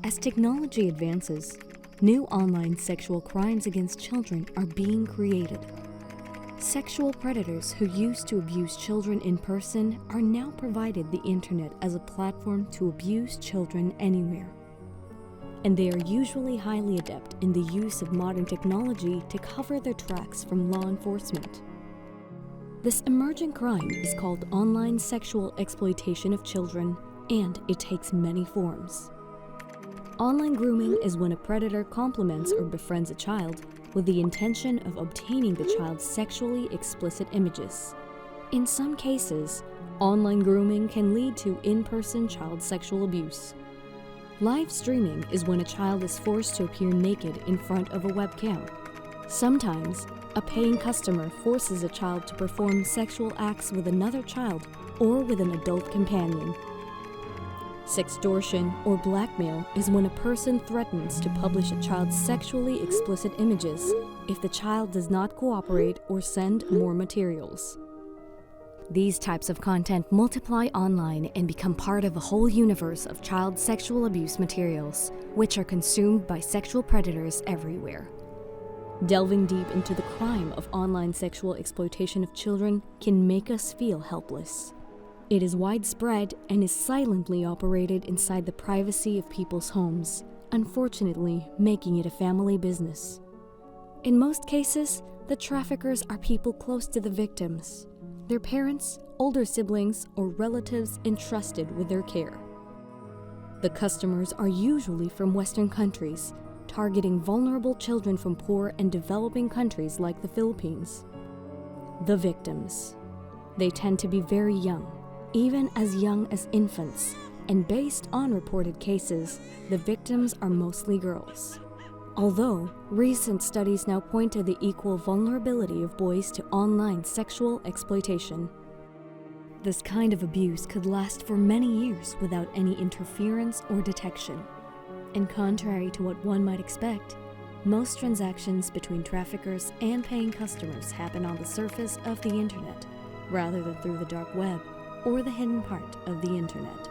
As technology advances, new online sexual crimes against children are being created. Sexual predators who used to abuse children in person are now provided the internet as a platform to abuse children anywhere. And they are usually highly adept in the use of modern technology to cover their tracks from law enforcement. This emerging crime is called online sexual exploitation of children, and it takes many forms. Online grooming is when a predator compliments or befriends a child with the intention of obtaining the child's sexually explicit images. In some cases, online grooming can lead to in-person child sexual abuse. Live streaming is when a child is forced to appear naked in front of a webcam. Sometimes, a paying customer forces a child to perform sexual acts with another child or with an adult companion. Sextortion or blackmail is when a person threatens to publish a child's sexually explicit images if the child does not cooperate or send more materials. These types of content multiply online and become part of a whole universe of child sexual abuse materials, which are consumed by sexual predators everywhere. Delving deep into the crime of online sexual exploitation of children can make us feel helpless. It is widespread and is silently operated inside the privacy of people's homes, unfortunately making it a family business. In most cases, the traffickers are people close to the victims, their parents, older siblings, or relatives entrusted with their care. The customers are usually from Western countries, targeting vulnerable children from poor and developing countries like the Philippines. The victims. They tend to be very young, even as young as infants, and based on reported cases, the victims are mostly girls. Although, recent studies now point to the equal vulnerability of boys to online sexual exploitation. This kind of abuse could last for many years without any interference or detection. And contrary to what one might expect, most transactions between traffickers and paying customers happen on the surface of the internet, rather than through the dark web or the hidden part of the internet.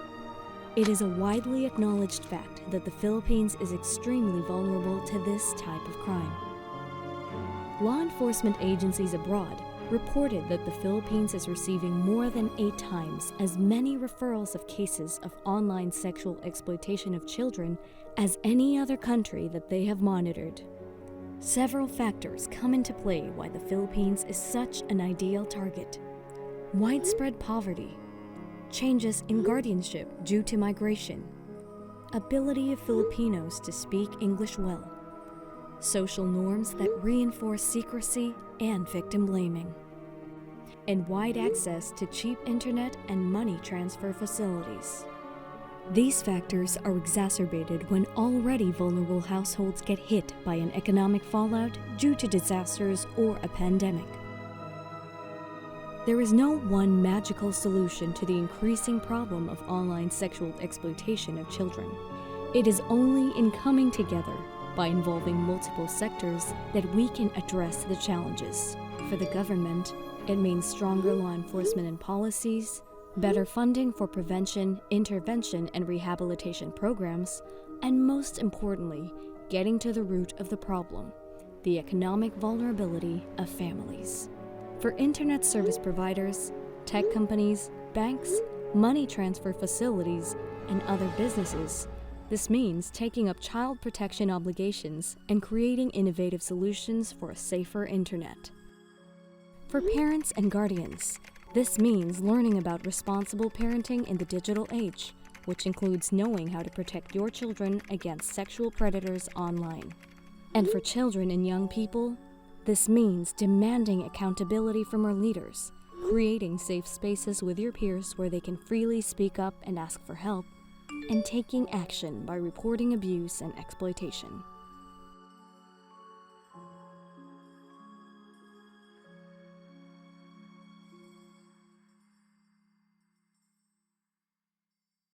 It is a widely acknowledged fact that the Philippines is extremely vulnerable to this type of crime. Law enforcement agencies abroad reported that the Philippines is receiving more than 8 times as many referrals of cases of online sexual exploitation of children as any other country that they have monitored. Several factors come into play why the Philippines is such an ideal target. Widespread poverty, changes in guardianship due to migration, ability of Filipinos to speak English well, social norms that reinforce secrecy and victim blaming, and wide access to cheap internet and money transfer facilities. These factors are exacerbated when already vulnerable households get hit by an economic fallout due to disasters or a pandemic. There is no one magical solution to the increasing problem of online sexual exploitation of children. It is only in coming together by involving multiple sectors that we can address the challenges. For the government, it means stronger law enforcement and policies, better funding for prevention, intervention, and rehabilitation programs, and most importantly, getting to the root of the problem, the economic vulnerability of families. For internet service providers, tech companies, banks, money transfer facilities, and other businesses, this means taking up child protection obligations and creating innovative solutions for a safer internet. For parents and guardians, this means learning about responsible parenting in the digital age, which includes knowing how to protect your children against sexual predators online. And for children and young people, this means demanding accountability from our leaders, creating safe spaces with your peers where they can freely speak up and ask for help, and taking action by reporting abuse and exploitation.